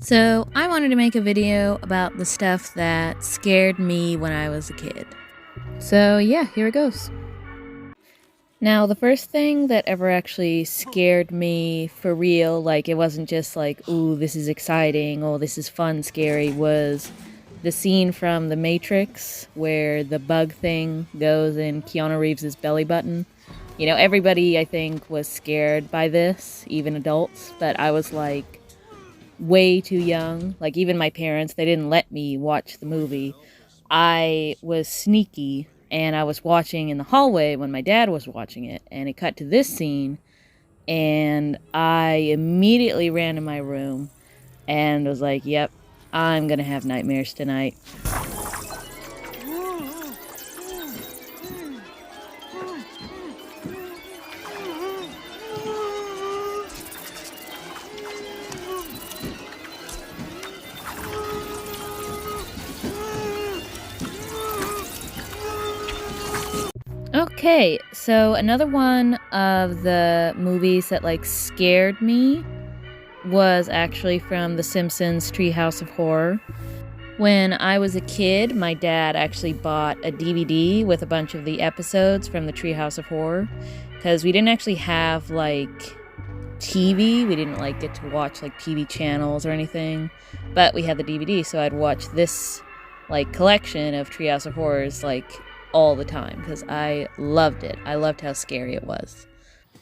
So, I wanted to make a video about the stuff that scared me when I was a kid. So, yeah, here it goes. Now, the first thing that ever actually scared me for real, like it wasn't just like, ooh, this is exciting, oh, this is fun, scary, was the scene from The Matrix where the bug thing goes in Keanu Reeves' belly button. You know, everybody, I think, was scared by this, even adults, but I was like, way too young. Like, even my parents, they didn't let me watch the movie. I was sneaky and I was watching in the hallway when my dad was watching it, and it cut to this scene, and I immediately ran to my room and was like, yep, I'm gonna have nightmares tonight. Okay, so another one of the movies that like scared me was actually from The Simpsons Treehouse of Horror. When I was a kid, my dad actually bought a DVD with a bunch of the episodes from the Treehouse of Horror, because we didn't actually have like TV. We didn't like get to watch like TV channels or anything, but we had the DVD, so I'd watch this like collection of Treehouse of Horrors like all the time because I loved it. I loved how scary it was.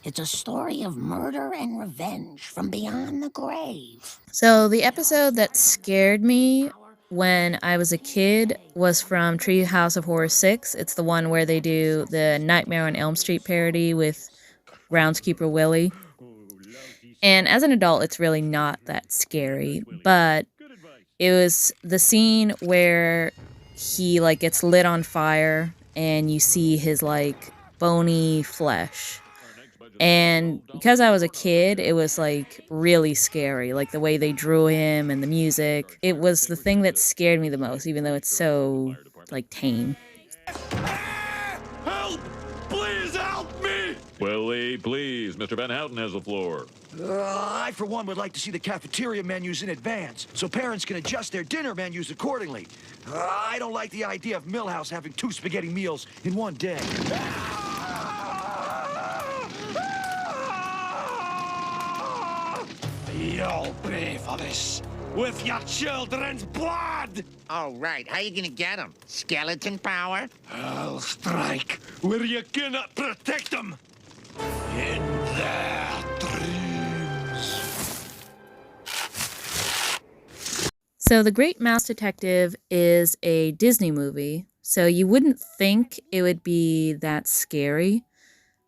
It's a story of murder and revenge from beyond the grave. So the episode that scared me when I was a kid was from Treehouse of Horror 6. It's the one where they do the Nightmare on Elm Street parody with groundskeeper Willie. And as an adult, it's really not that scary, but it was the scene where he like gets lit on fire and you see his like bony flesh. And because I was a kid, it was like really scary, like the way they drew him and the music. It was the thing that scared me the most, even though it's so like tame. Help! Please help me! Willie, please. Mr. Van Houten has the floor. I, for one, would like to see the cafeteria menus in advance, so parents can adjust their dinner menus accordingly. I don't like the idea of Millhouse having 2 spaghetti meals in one day. You'll pay for this with your children's blood! Oh, right. How you gonna get them? Skeleton power? I'll strike where you cannot protect them. In their dreams. So The Great Mouse Detective is a Disney movie, so you wouldn't think it would be that scary,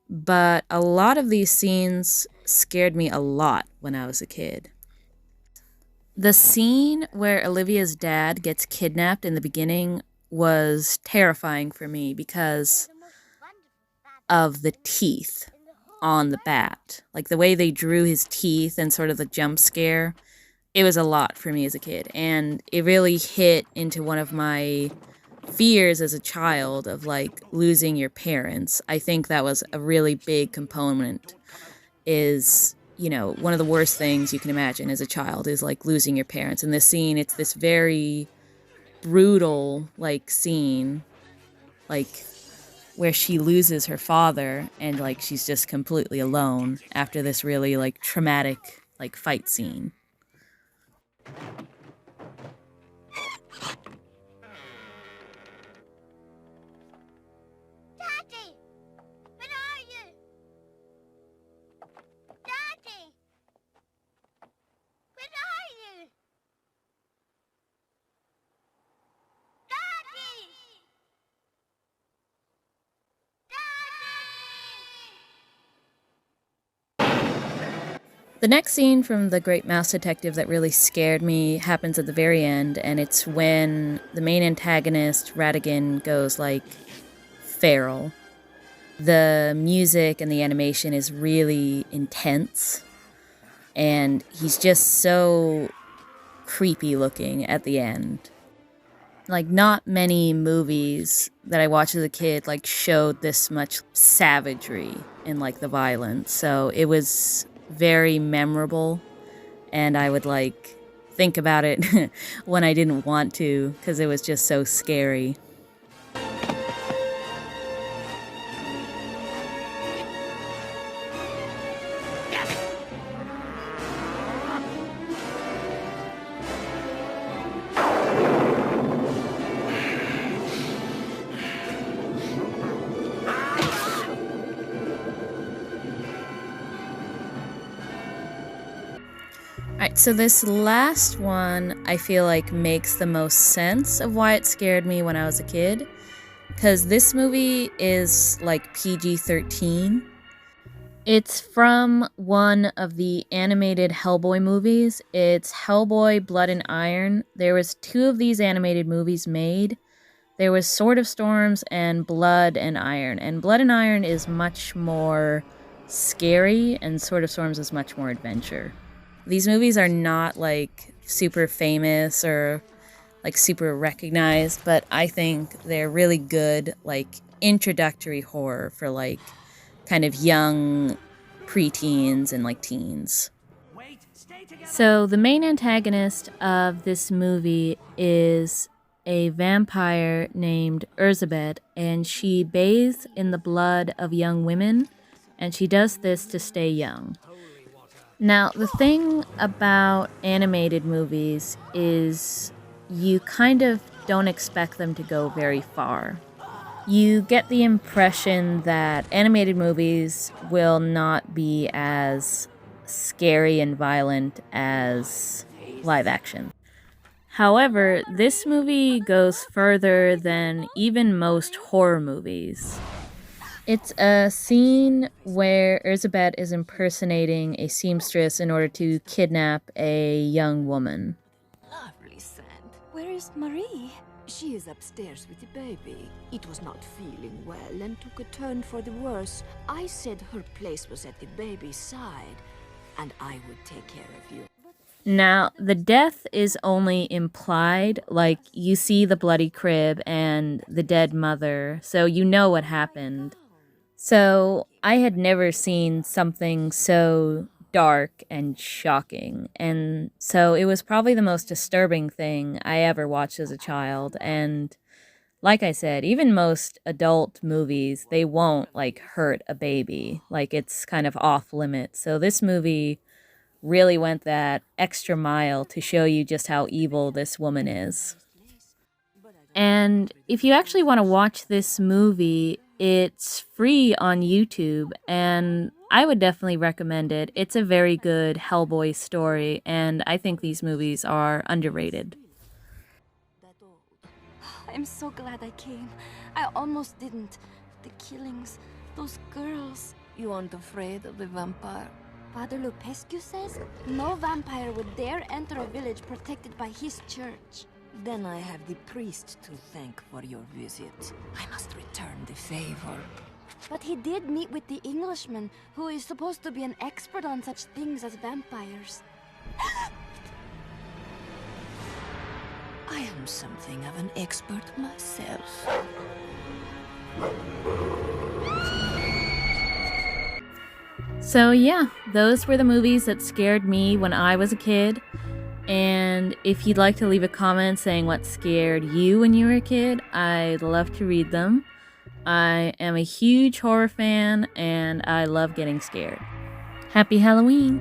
but a lot of these scenes scared me a lot when I was a kid. The scene where Olivia's dad gets kidnapped in the beginning was terrifying for me because of the teeth on the bat. Like the way they drew his teeth and sort of the jump scare, it was a lot for me as a kid. And it really hit into one of my fears as a child of like losing your parents. I think that was a really big component, is, you know, one of the worst things you can imagine as a child is like losing your parents. In this scene, it's this very brutal like scene, like where she loses her father and like she's just completely alone after this really like traumatic like fight scene. Daddy! Where are you? Daddy! Where are you? Daddy! The next scene from The Great Mouse Detective that really scared me happens at the very end, and it's when the main antagonist, Ratigan, goes like feral. The music and the animation is really intense, and he's just so creepy looking at the end. Like, not many movies that I watched as a kid like showed this much savagery in like the violence, so it was very memorable, and I would like think about it when I didn't want to, because it was just so scary. Alright, so this last one I feel like makes the most sense of why it scared me when I was a kid. Because this movie is like PG-13. It's from one of the animated Hellboy movies. It's Hellboy, Blood and Iron. There was 2 of these animated movies made. There was Sword of Storms and Blood and Iron. And Blood and Iron is much more scary, and Sword of Storms is much more adventure. These movies are not like super famous or like super recognized, but I think they're really good like introductory horror for like kind of young preteens and like teens. So the main antagonist of this movie is a vampire named Erzabet, and she bathes in the blood of young women, and she does this to stay young. Now, the thing about animated movies is you kind of don't expect them to go very far. You get the impression that animated movies will not be as scary and violent as live action. However, this movie goes further than even most horror movies. It's a scene where Erzabet is impersonating a seamstress in order to kidnap a young woman. Lovely scent. Where is Marie? She is upstairs with the baby. It was not feeling well and took a turn for the worse. I said her place was at the baby's side, and I would take care of you. Now, the death is only implied, like you see the bloody crib and the dead mother, so you know what happened. So, I had never seen something so dark and shocking, and so it was probably the most disturbing thing I ever watched as a child, and like I said, even most adult movies, they won't, like, hurt a baby. Like, it's kind of off limits. So this movie really went that extra mile to show you just how evil this woman is. And if you actually want to watch this movie, it's free on YouTube, and I would definitely recommend it. It's a very good Hellboy story, and I think these movies are underrated. I'm so glad I came. I almost didn't. The killings, those girls. You aren't afraid of the vampire? Father Lupescu says no vampire would dare enter a village protected by his church. Then I have the priest to thank for your visit. I must return the favor. But he did meet with the Englishman, who is supposed to be an expert on such things as vampires. I am something of an expert myself. So yeah, those were the movies that scared me when I was a kid. And if you'd like to leave a comment saying what scared you when you were a kid, I'd love to read them. I am a huge horror fan, and I love getting scared. Happy Halloween!